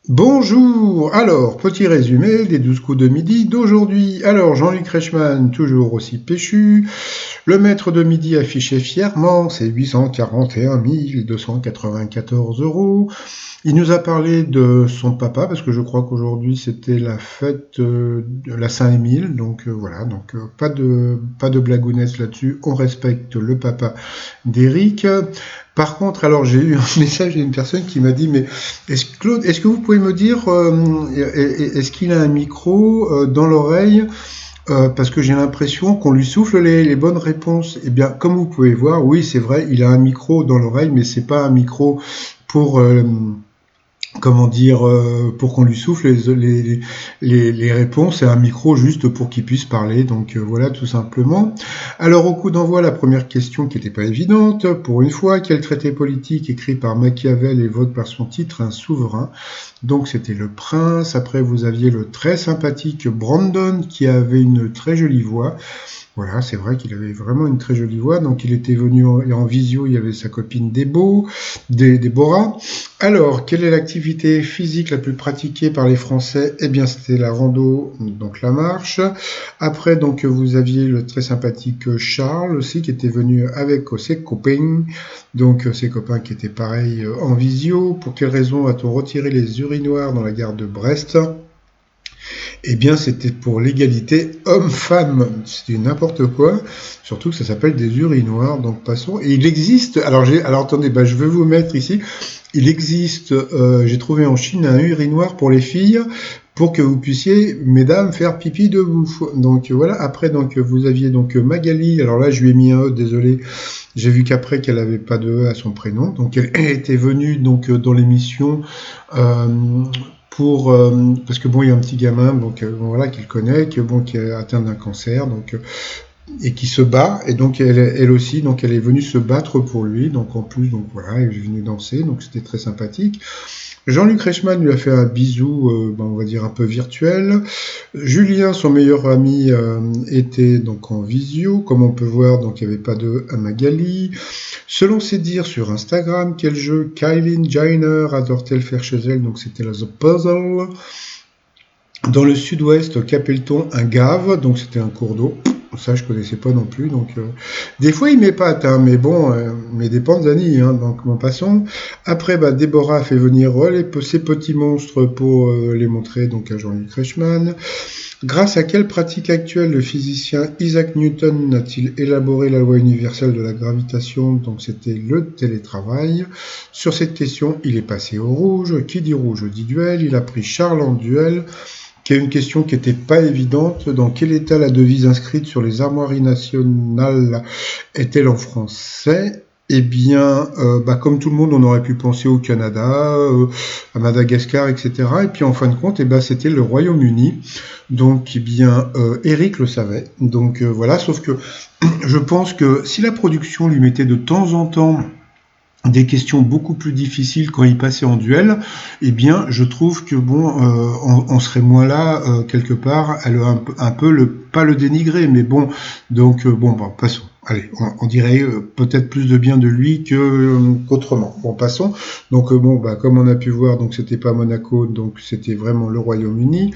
Bonjour, alors, petit résumé des 12 coups de midi d'aujourd'hui. Alors, Jean-Luc Reichmann, toujours aussi péchu. Le maître de midi affiché fièrement ses 841 294 euros. Il nous a parlé de son papa, parce que je crois qu'aujourd'hui c'était la fête de la Saint-Émile, donc voilà, donc pas de blagounettes là-dessus, on respecte le papa d'Éric. Par contre, alors j'ai eu un message d'une personne qui m'a dit, mais Claude, est-ce que vous pouvez me dire, est-ce qu'il a un micro dans l'oreille parce que j'ai l'impression qu'on lui souffle les bonnes réponses. Eh bien, comme vous pouvez voir, oui, c'est vrai, il a un micro dans l'oreille, mais c'est pas un micro pour comment dire, pour qu'on lui souffle les réponses et un micro juste pour qu'il puisse parler. Donc voilà, tout simplement. Alors au coup d'envoi, la première question qui n'était pas évidente, pour une fois, quel traité politique écrit par Machiavel évoque par son titre un souverain? Donc c'était le prince. Après vous aviez le très sympathique Brandon qui avait une très jolie voix. Voilà, c'est vrai qu'il avait vraiment une très jolie voix. Donc il était venu en visio, il y avait sa copine Déborah. Alors, quelle est l'activité physique la plus pratiquée par les Français? Eh bien, c'était la rando, donc la marche. Après, donc vous aviez le très sympathique Charles aussi qui était venu avec ses copains. Donc ses copains qui étaient pareils en visio. Pour quelle raison a-t-on retiré les urinoirs dans la gare de Brest? Eh bien, c'était pour l'égalité homme-femme. C'était n'importe quoi. Surtout que ça s'appelle des urinoirs. Donc, passons. Et il existe. Alors attendez, je vais vous mettre ici. Il existe. J'ai trouvé en Chine un urinoir pour les filles, pour que vous puissiez, mesdames, faire pipi debout. Donc voilà. Après, donc vous aviez donc Magali. Alors là, je lui ai mis un E. Désolé. J'ai vu qu'après qu'elle avait pas de E à son prénom. Donc elle était venue donc dans l'émission. Euh, parce que bon, il y a un petit gamin voilà qu'il connaît qui est atteint d'un cancer et qui se bat, et donc elle aussi, donc elle est venue se battre pour lui, donc en plus, donc voilà, elle est venue danser, donc c'était très sympathique. Jean-Luc Reichmann lui a fait un bisou, on va dire un peu virtuel. Julien, son meilleur ami, était donc en visio, comme on peut voir, donc il n'y avait pas de Magali. Selon ses dires sur Instagram, quel jeu Kylie Jenner adore-t-elle faire chez elle? Donc c'était la The Puzzle. Dans le sud-ouest, qu'appelle-t-on un gave? Donc c'était un cours d'eau. Ça, je connaissais pas non plus. Donc, des fois, il m'épate, hein, mais bon, mais des panzani, hein, donc bon, passons. Après, Déborah a fait venir ces petits monstres pour les montrer donc à Jean-Luc Reichmann. Grâce à quelle pratique actuelle le physicien Isaac Newton a-t-il élaboré la loi universelle de la gravitation? Donc, c'était le télétravail. Sur cette question, il est passé au rouge. Qui dit rouge dit duel. Il a pris Charles en duel, qui est une question qui n'était pas évidente. Dans quel état la devise inscrite sur les armoiries nationales est-elle en français? Eh bien, comme tout le monde, on aurait pu penser au Canada, à Madagascar, etc. Et puis en fin de compte, c'était le Royaume-Uni. Donc, Eric le savait. Donc voilà, sauf que je pense que si la production lui mettait de temps en temps des questions beaucoup plus difficiles quand il passait en duel, eh bien, je trouve que on serait moins là quelque part, un peu pas le dénigrer, mais bon, donc passons. Allez, on dirait peut-être plus de bien de lui qu'autrement. Bon, passons. Donc comme on a pu voir, donc c'était pas Monaco, donc c'était vraiment le Royaume-Uni.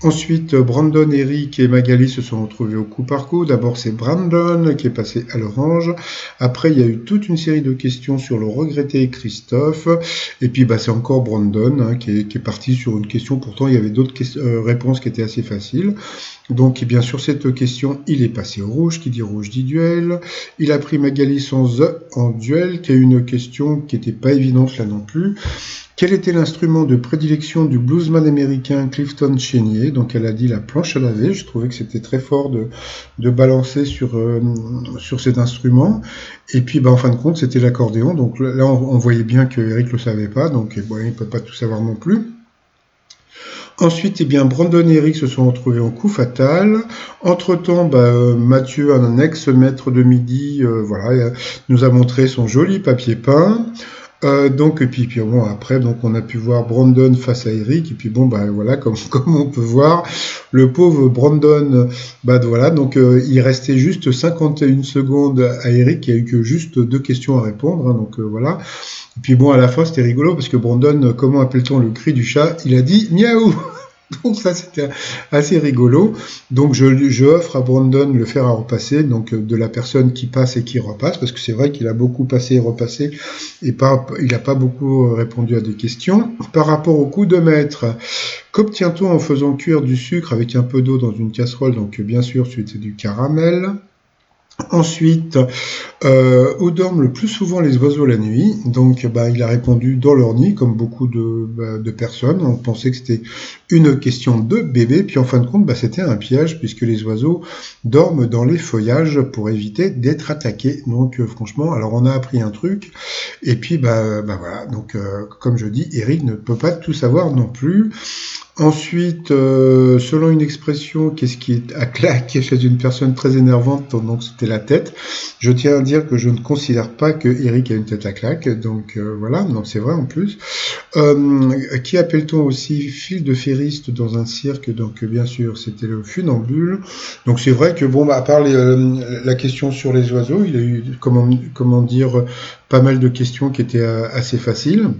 Ensuite, Brandon, Eric et Magali se sont retrouvés au coup par coup. D'abord, c'est Brandon qui est passé à l'orange. Après, il y a eu toute une série de questions sur le regretté Christophe. Et puis, c'est encore Brandon qui est parti sur une question. Pourtant, il y avait d'autres réponses qui étaient assez faciles. Donc, bien sûr, cette question, il est passé au rouge. Qui dit rouge dit duel. Il a pris Magali sans E en duel, qui est une question qui n'était pas évidente là non plus. Quel était l'instrument de prédilection du bluesman américain Clifton Chenier? Donc elle a dit la planche à laver. Je trouvais que c'était très fort de balancer sur cet instrument. Et puis en fin de compte, c'était l'accordéon. Donc là, on voyait bien que Eric le savait pas. Donc il ne peut pas tout savoir non plus. Ensuite, Brandon et Eric se sont retrouvés en coup fatal. Entre-temps, Mathieu, un ex-maître de midi, nous a montré son joli papier peint. Donc, et puis bon, après, donc on a pu voir Brandon face à Eric, et puis bon, bah voilà, comme on peut voir, le pauvre Brandon, bah voilà, donc il restait juste 51 secondes à Eric, qui a eu que juste 2 questions à répondre, hein, donc voilà. Et puis bon, à la fin, c'était rigolo, parce que Brandon, comment appelle-t-on le cri du chat? Il a dit miaou! Donc ça c'était assez rigolo. Donc je offre à Brandon le fer à repasser, donc de la personne qui passe et qui repasse, parce que c'est vrai qu'il a beaucoup passé et repassé, et il n'a pas beaucoup répondu à des questions. Par rapport au coup de maître, qu'obtient-on en faisant cuire du sucre avec un peu d'eau dans une casserole? Donc bien sûr, c'est du caramel. Ensuite, où dorment le plus souvent les oiseaux la nuit? Donc, bah, il a répondu dans leur nid, comme beaucoup de personnes. On pensait que c'était une question de bébé, puis en fin de compte, bah, c'était un piège, puisque les oiseaux dorment dans les feuillages pour éviter d'être attaqués. Donc, franchement, alors on a appris un truc, et puis, bah voilà. Donc, comme je dis, Eric ne peut pas tout savoir non plus. Ensuite, selon une expression, qu'est-ce qui est à claque chez une personne très énervante? Donc c'était la tête. Je tiens à dire que je ne considère pas que Eric a une tête à claque, donc voilà, donc c'est vrai en plus. Qui appelle-t-on aussi fil de ferriste dans un cirque? Donc bien sûr, c'était le funambule. Donc c'est vrai que bon, bah, à part la question sur les oiseaux, il a eu comment dire pas mal de questions qui étaient assez faciles.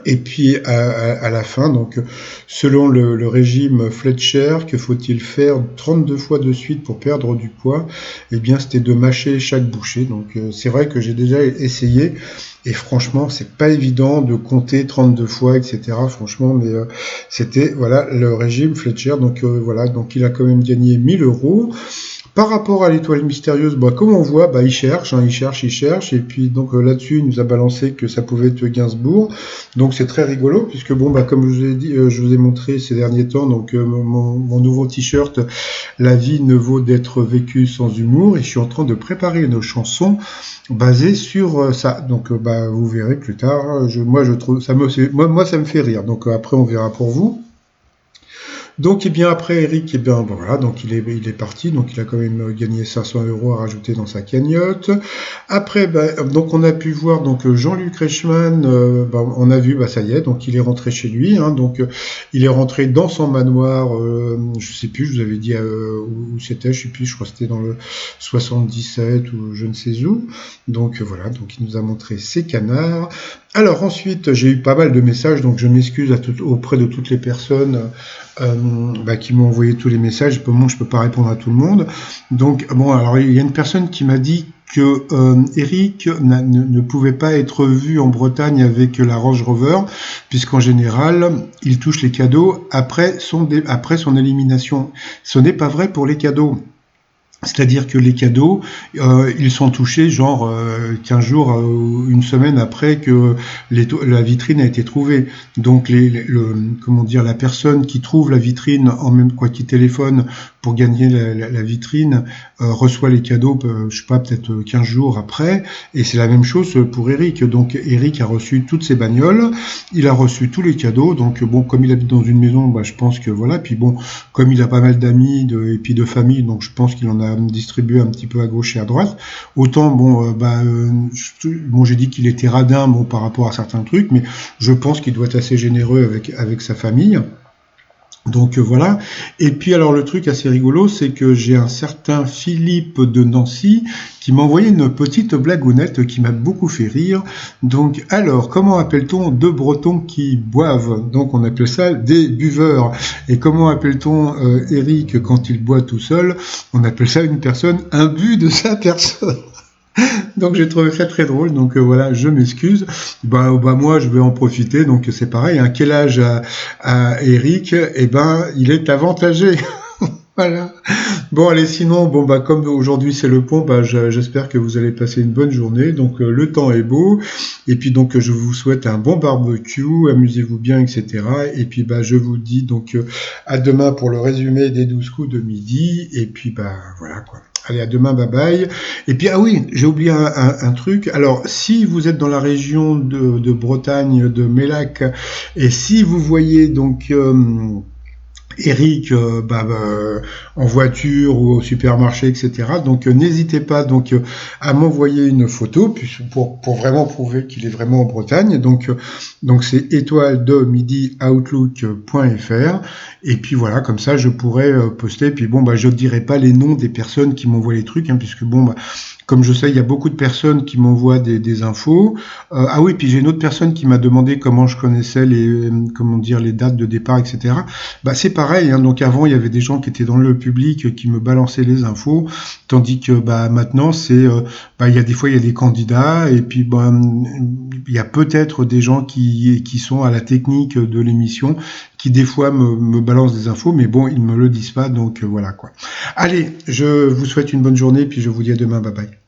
Et puis à la fin, donc selon le régime Fletcher, que faut-il faire 32 fois de suite pour perdre du poids? Eh bien, c'était de mâcher chaque bouchée. Donc c'est vrai que j'ai déjà essayé et franchement, c'est pas évident de compter 32 fois, etc. Franchement, mais c'était voilà le régime Fletcher. Donc voilà, donc il a quand même gagné 1 000 €. Par rapport à l'étoile mystérieuse, bah, comme on voit, bah, il cherche, et puis donc là-dessus, il nous a balancé que ça pouvait être Gainsbourg. Donc c'est très rigolo, puisque bon, bah, comme je vous ai dit, je vous ai montré ces derniers temps, donc mon nouveau t-shirt, La vie ne vaut d'être vécue sans humour, et je suis en train de préparer une chanson basée sur ça. Donc bah, vous verrez plus tard. Moi, je trouve moi, ça me fait rire. Donc après, on verra pour vous. Donc, eh bien, après Eric, eh bien, bon, voilà, donc il est parti, donc il a quand même gagné 500 € à rajouter dans sa cagnotte. Après, donc on a pu voir donc Jean-Luc Reichmann, on a vu, ça y est, donc il est rentré chez lui, hein, donc il est rentré dans son manoir, je sais plus, je vous avais dit où c'était, je sais plus, je crois que c'était dans le 77 ou je ne sais où. Donc voilà, donc il nous a montré ses canards. Alors ensuite, j'ai eu pas mal de messages, donc je m'excuse auprès de toutes les personnes qui m'ont envoyé tous les messages. Pour moi, je peux pas répondre à tout le monde. Donc bon, alors il y a une personne qui m'a dit que Eric ne pouvait pas être vu en Bretagne avec la Range Rover, puisqu'en général, il touche les cadeaux après son élimination. Ce n'est pas vrai pour les cadeaux. C'est-à-dire que les cadeaux, ils sont touchés genre 15 jours ou une semaine après que la vitrine a été trouvée. Donc comment dire, la personne qui trouve la vitrine qui téléphone pour gagner la vitrine reçoit les cadeaux, je sais pas, peut-être 15 jours après. Et c'est la même chose pour Eric. Donc Eric a reçu toutes ses bagnoles, il a reçu tous les cadeaux. Donc bon, comme il habite dans une maison, je pense que voilà. Puis bon, comme il a pas mal d'amis et puis de famille, donc je pense qu'il en a distribué un petit peu à gauche et à droite. Autant j'ai dit qu'il était radin par rapport à certains trucs, mais je pense qu'il doit être assez généreux avec sa famille. Donc voilà. Et puis alors le truc assez rigolo, c'est que j'ai un certain Philippe de Nancy qui m'a envoyé une petite blagounette qui m'a beaucoup fait rire. Donc alors, comment appelle-t-on deux Bretons qui boivent? Donc on appelle ça des buveurs. Et comment appelle-t-on Eric quand il boit tout seul? On appelle ça une personne imbue de sa personne. Donc j'ai trouvé ça très drôle, donc voilà, je m'excuse. Moi je vais en profiter, donc c'est pareil, hein. Quel âge a Eric? Il est avantagé. Voilà. Bon allez, sinon, comme aujourd'hui c'est le pont, j'espère que vous allez passer une bonne journée. Donc le temps est beau, et puis donc je vous souhaite un bon barbecue, amusez-vous bien, etc. Et puis je vous dis donc à demain pour le résumé des 12 coups de midi, et puis voilà quoi. Allez, à demain, bye bye. Et puis, ah oui, j'ai oublié un truc. Alors, si vous êtes dans la région de Bretagne, de Mélac, et si vous voyez donc Eric en voiture ou au supermarché, etc. Donc n'hésitez pas à m'envoyer une photo pour vraiment prouver qu'il est vraiment en Bretagne. Donc c'est étoile de midi outlook.fr et puis voilà, comme ça je pourrais poster. Puis je ne dirai pas les noms des personnes qui m'envoient les trucs, puisque comme je sais, il y a beaucoup de personnes qui m'envoient des infos. Ah oui, puis j'ai une autre personne qui m'a demandé comment je connaissais les dates de départ, etc. C'est pareil. Donc avant, il y avait des gens qui étaient dans le public qui me balançaient les infos, tandis que maintenant, il y a des fois il y a des candidats et puis il y a peut-être des gens qui sont à la technique de l'émission qui des fois me balancent des infos, mais bon, ils me le disent pas. Donc voilà quoi. Allez, je vous souhaite une bonne journée puis je vous dis à demain. Bye bye.